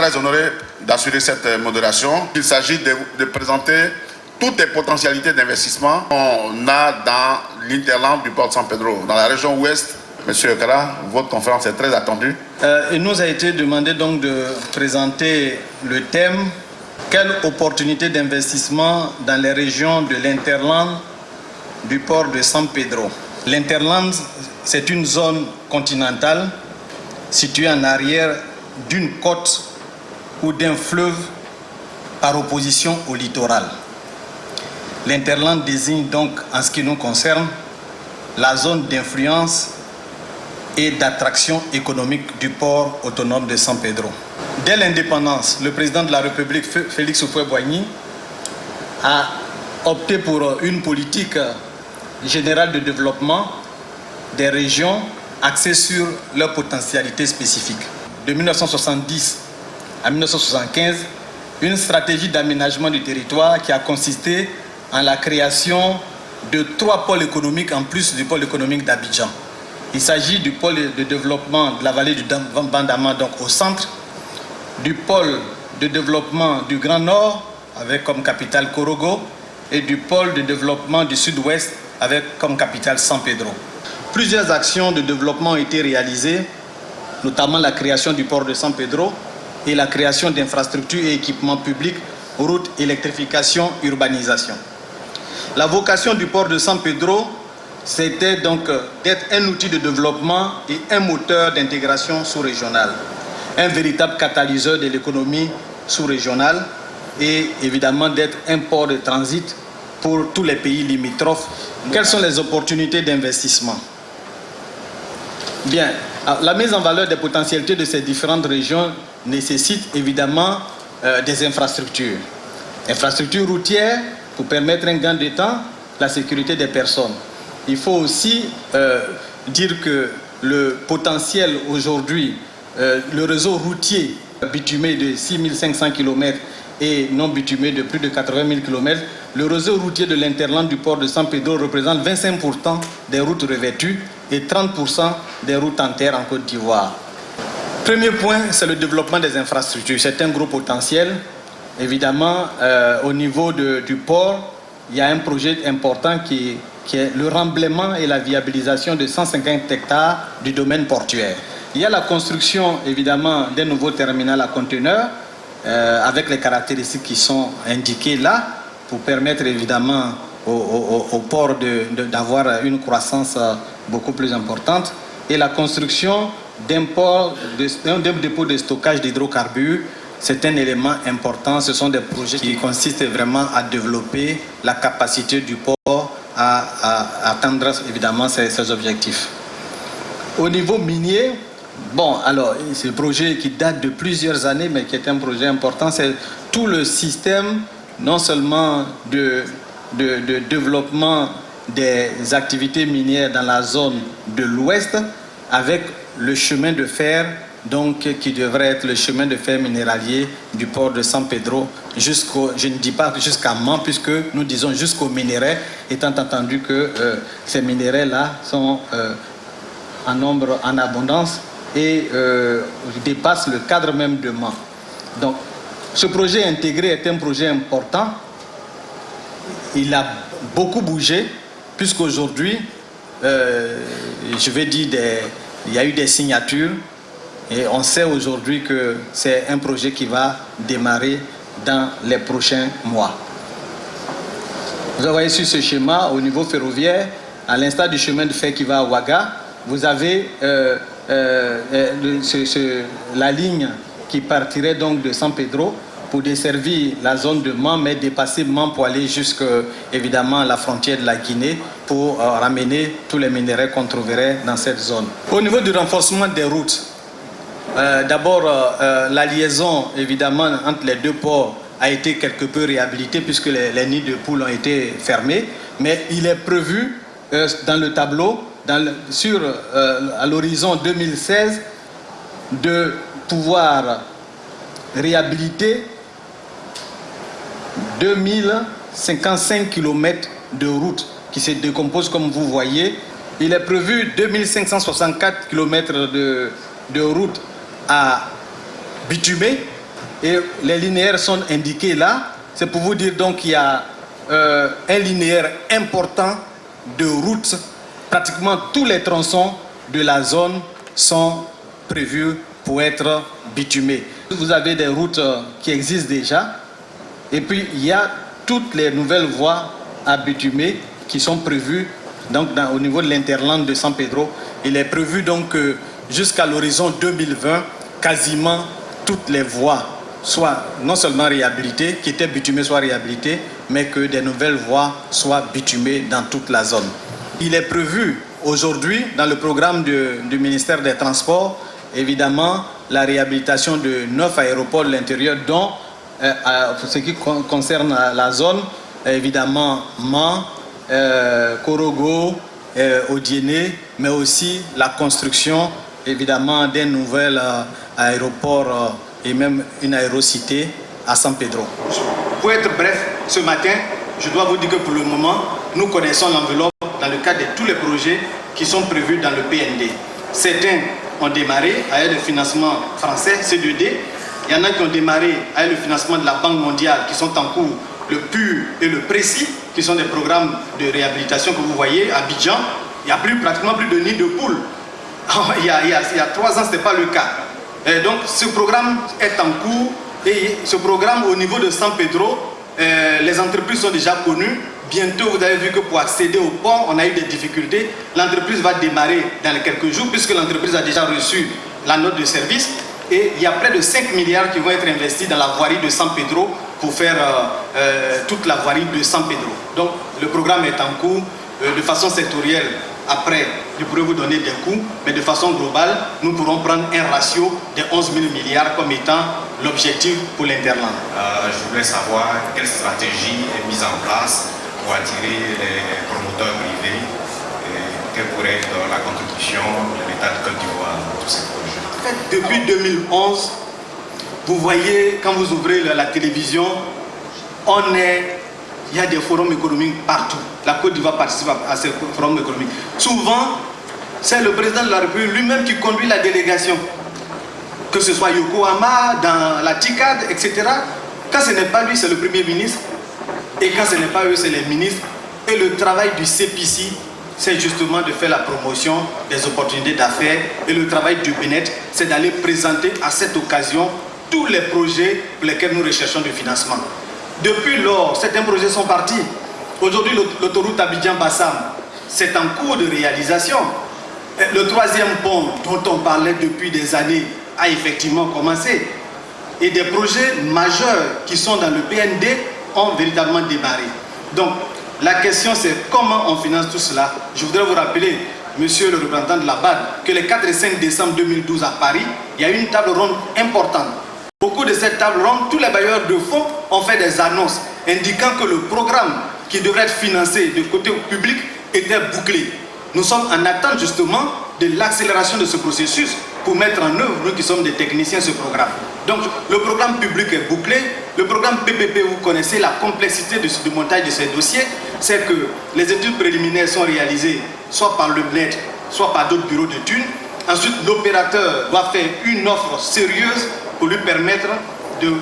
très honoré d'assurer cette modération. Il s'agit de présenter toutes les potentialités d'investissement qu'on a dans l'Interland du port de San Pedro, dans la région ouest. Monsieur Okara, votre conférence est très attendue. Il nous a été demandé donc de présenter le thème « Quelle opportunité d'investissement dans les régions de l'Interland du port de San Pedro ?» L'Interland, c'est une zone continentale située en arrière d'une côte ou d'un fleuve par opposition au littoral. L'Interland désigne donc, en ce qui nous concerne, la zone d'influence et d'attraction économique du port autonome de San Pedro. Dès l'indépendance, le président de la République, Félix Houphouët-Boigny, a opté pour une politique générale de développement des régions axée sur leurs potentialités spécifiques. De 1970 à 1975, une stratégie d'aménagement du territoire qui a consisté en la création de 3 pôles économiques en plus du pôle économique d'Abidjan. Il s'agit du pôle de développement de la vallée du Bandama, donc au centre, du pôle de développement du Grand Nord, avec comme capitale Korogo, et du pôle de développement du Sud-Ouest, avec comme capitale San Pedro. Plusieurs actions de développement ont été réalisées, notamment la création du port de San Pedro et la création d'infrastructures et équipements publics, routes, électrification, urbanisation. La vocation du port de San Pedro, c'était donc d'être un outil de développement et un moteur d'intégration sous-régionale, un véritable catalyseur de l'économie sous-régionale et évidemment d'être un port de transit pour tous les pays limitrophes. Quelles sont les opportunités d'investissement? Bien, la mise en valeur des potentialités de ces différentes régions nécessite évidemment des infrastructures. Infrastructures routières pour permettre un gain de temps, la sécurité des personnes. Il faut aussi dire que le potentiel aujourd'hui, le réseau routier bitumé de 6500 km et non bitumé de plus de 80 000 km, le réseau routier de l'Interland du port de San Pedro représente 25% des routes revêtues et 30% des routes en terre en Côte d'Ivoire. Premier point, c'est le développement des infrastructures. C'est un gros potentiel. Évidemment, au niveau du port, il y a un projet important qui est le remblaiement et la viabilisation de 150 hectares du domaine portuaire. Il y a la construction, évidemment, d'un nouveau terminal à conteneurs avec les caractéristiques qui sont indiquées là pour permettre, évidemment, au port d'avoir une croissance beaucoup plus importante. Et la construction d'un dépôt de stockage d'hydrocarbures, c'est un élément important. Ce sont des projets qui consistent vraiment à développer la capacité du port à atteindre évidemment ces objectifs. Au niveau minier, bon, alors, c'est un projet qui date de plusieurs années, mais qui est un projet important. C'est tout le système, non seulement de développement des activités minières dans la zone de l'Ouest, avec le chemin de fer, donc, qui devrait être le chemin de fer minéralier du port de San Pedro jusqu'au, je ne dis pas jusqu'à Mans, puisque nous disons jusqu'aux minerais, étant entendu que ces minerais-là sont en nombre, en abondance et dépassent le cadre même de Mans. Donc, ce projet intégré est un projet important. Il a beaucoup bougé, puisqu'aujourd'hui, je vais dire, il y a eu des signatures. Et on sait aujourd'hui que c'est un projet qui va démarrer dans les prochains mois. Vous voyez sur ce schéma, au niveau ferroviaire, à l'instar du chemin de fer qui va à Ouaga, vous avez la ligne qui partirait donc de San Pedro pour desservir la zone de Mans, mais dépasser Mans pour aller jusqu'à évidemment la frontière de la Guinée pour ramener tous les minerais qu'on trouverait dans cette zone. Au niveau du renforcement des routes, d'abord, la liaison, évidemment, entre les deux ports a été quelque peu réhabilitée puisque les nids de poules ont été fermés. Mais il est prévu dans le tableau, à l'horizon 2016, de pouvoir réhabiliter 2055 km de routes qui se décomposent comme vous voyez. Il est prévu 2564 km de routes à bitumer, Et les linéaires sont indiqués là. C'est pour vous dire donc qu'il y a un linéaire important de routes. Pratiquement tous les tronçons de la zone sont prévus pour être bitumés. Vous avez des routes qui existent déjà. Et puis il y a toutes les nouvelles voies à bitumer qui sont prévues donc, au niveau de l'interland de San Pedro. Il est prévu donc jusqu'à l'horizon 2020, quasiment toutes les voies soient non seulement réhabilitées, qui étaient bitumées soient réhabilitées, mais que des nouvelles voies soient bitumées dans toute la zone. Il est prévu aujourd'hui dans le programme du ministère des Transports, évidemment, la réhabilitation de 9 aéroports de l'intérieur, dont, pour ce qui concerne la zone, évidemment, Mans, Korogo, Odiéné, mais aussi la construction, évidemment, d'un nouvel aéroport et même une aérocité à San Pedro. Pour être bref, ce matin, je dois vous dire que pour le moment, nous connaissons l'enveloppe dans le cadre de tous les projets qui sont prévus dans le PND. Certains ont démarré avec le financement français, C2D. Il y en a qui ont démarré avec le financement de la Banque mondiale, qui sont en cours, le PUR et le PRECI, qui sont des programmes de réhabilitation que vous voyez à Abidjan. Il n'y a pratiquement plus de nids de poules. Il y a 3 ans, ce n'était pas le cas. Et donc, ce programme est en cours. Et ce programme, au niveau de San Pedro, les entreprises sont déjà connues. Bientôt, vous avez vu que pour accéder au pont, on a eu des difficultés. L'entreprise va démarrer dans les quelques jours, puisque l'entreprise a déjà reçu la note de service. Et il y a près de 5 milliards qui vont être investis dans la voirie de San Pedro pour faire toute la voirie de San Pedro. Donc, le programme est en cours de façon sectorielle. Après, je pourrais vous donner des coûts, mais de façon globale, nous pourrons prendre un ratio de 11 000 milliards comme étant l'objectif pour l'Interland. Je voulais savoir quelle stratégie est mise en place pour attirer les promoteurs privés et quelle pourrait être la contribution de l'État de Côte d'Ivoire dans tous ces projets. En fait, depuis 2011, vous voyez, quand vous ouvrez la télévision, il y a des forums économiques partout. La Côte d'Ivoire participe à ces forums économiques. Souvent, c'est le président de la République lui-même qui conduit la délégation. Que ce soit Yokohama, dans la TICAD, etc. Quand ce n'est pas lui, c'est le Premier ministre. Et quand ce n'est pas eux, c'est les ministres. Et le travail du CPC, c'est justement de faire la promotion des opportunités d'affaires. Et le travail du BNET, c'est d'aller présenter à cette occasion tous les projets pour lesquels nous recherchons du financement. Depuis lors, certains projets sont partis. Aujourd'hui, l'autoroute Abidjan-Bassam, c'est en cours de réalisation. Le 3e pont, dont on parlait depuis des années, a effectivement commencé. Et des projets majeurs qui sont dans le PND ont véritablement démarré. Donc, la question c'est comment on finance tout cela. Je voudrais vous rappeler, monsieur le représentant de la BAD, que le 4 et 5 décembre 2012 à Paris, il y a eu une table ronde importante. Au cours de cette table ronde, tous les bailleurs de fonds ont fait des annonces indiquant que le programme qui devrait être financé du côté public était bouclé. Nous sommes en attente justement de l'accélération de ce processus pour mettre en œuvre, nous qui sommes des techniciens, ce programme. Donc le programme public est bouclé. Le programme PPP, vous connaissez la complexité du montage de ces dossiers. C'est que les études préliminaires sont réalisées soit par le BNET, soit par d'autres bureaux d'études. Ensuite, l'opérateur doit faire une offre sérieuse pour lui permettre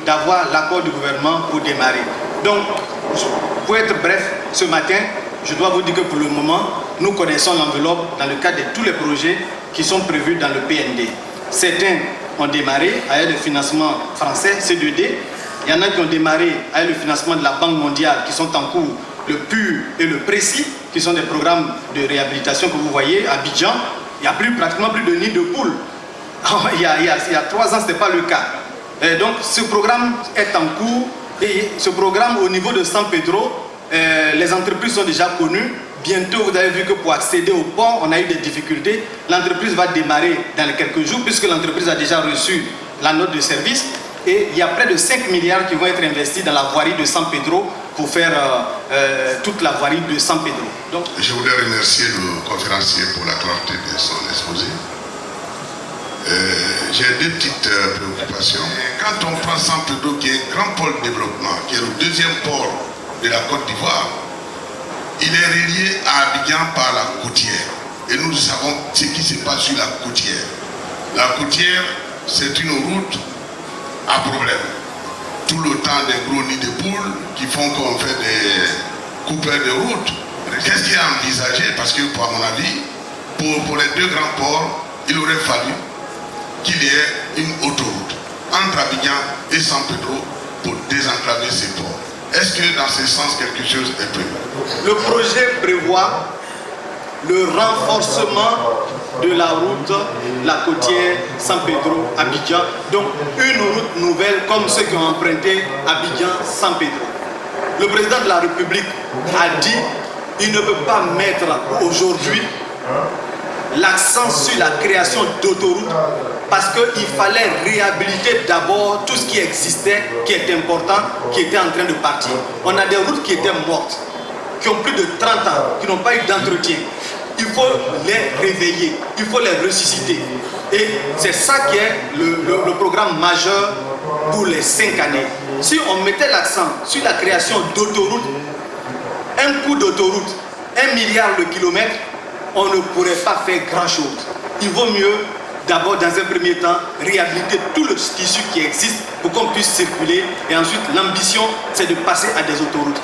d'avoir l'accord du gouvernement pour démarrer. Donc, pour être bref, ce matin, je dois vous dire que pour le moment, nous connaissons l'enveloppe dans le cadre de tous les projets qui sont prévus dans le PND. Certains ont démarré avec le financement français, C2D. Il y en a qui ont démarré avec le financement de la Banque mondiale, qui sont en cours, le PUR et le PRECI, qui sont des programmes de réhabilitation que vous voyez à Abidjan. Il n'y a pratiquement plus de nids de poules. Il y a 3 ans, ce n'était pas le cas. Et donc, ce programme est en cours. Et ce programme, au niveau de San Pedro, les entreprises sont déjà connues. Bientôt, vous avez vu que pour accéder au pont, on a eu des difficultés. L'entreprise va démarrer dans les quelques jours, puisque l'entreprise a déjà reçu la note de service. Et il y a près de 5 milliards qui vont être investis dans la voirie de San Pedro pour faire toute la voirie de San Pedro. Donc, je voudrais remercier le conférencier pour la clarté de son exposé. J'ai 2 petites préoccupations. Quand on prend San Pedro, qui est un grand pôle de développement, qui est le 2e port de la Côte d'Ivoire, il est relié à Abidjan par la côtière. Et nous savons ce qui se passe sur la côtière. La côtière, c'est une route à problème. tout le temps des gros nids de poules qui font qu'on fait des coupeurs de route. Qu'est-ce qui est envisagé? Parce que, à mon avis, pour les deux grands ports, il aurait fallu qu'il y ait une autoroute entre Abidjan et San Pedro pour désenclaver ces ports. Est-ce que dans ce sens quelque chose est prévu? Le projet prévoit le renforcement de la route, la côtière San Pedro-Abidjan, donc une route nouvelle comme ceux qui ont emprunté Abidjan-San Pedro. Le président de la République a dit qu'il ne peut pas mettre aujourd'hui l'accent sur la création d'autoroutes parce qu'il fallait réhabiliter d'abord tout ce qui existait, qui est important, qui était en train de partir. On a des routes qui étaient mortes, qui ont plus de 30 ans, qui n'ont pas eu d'entretien. Il faut les réveiller, il faut les ressusciter. Et c'est ça qui est le programme majeur pour les 5 années. Si on mettait l'accent sur la création d'autoroutes, un coût d'autoroute, 1 milliard de kilomètres, on ne pourrait pas faire grand-chose. Il vaut mieux d'abord, dans un premier temps, réhabiliter tout le tissu qui existe pour qu'on puisse circuler. Et ensuite, l'ambition, c'est de passer à des autoroutes.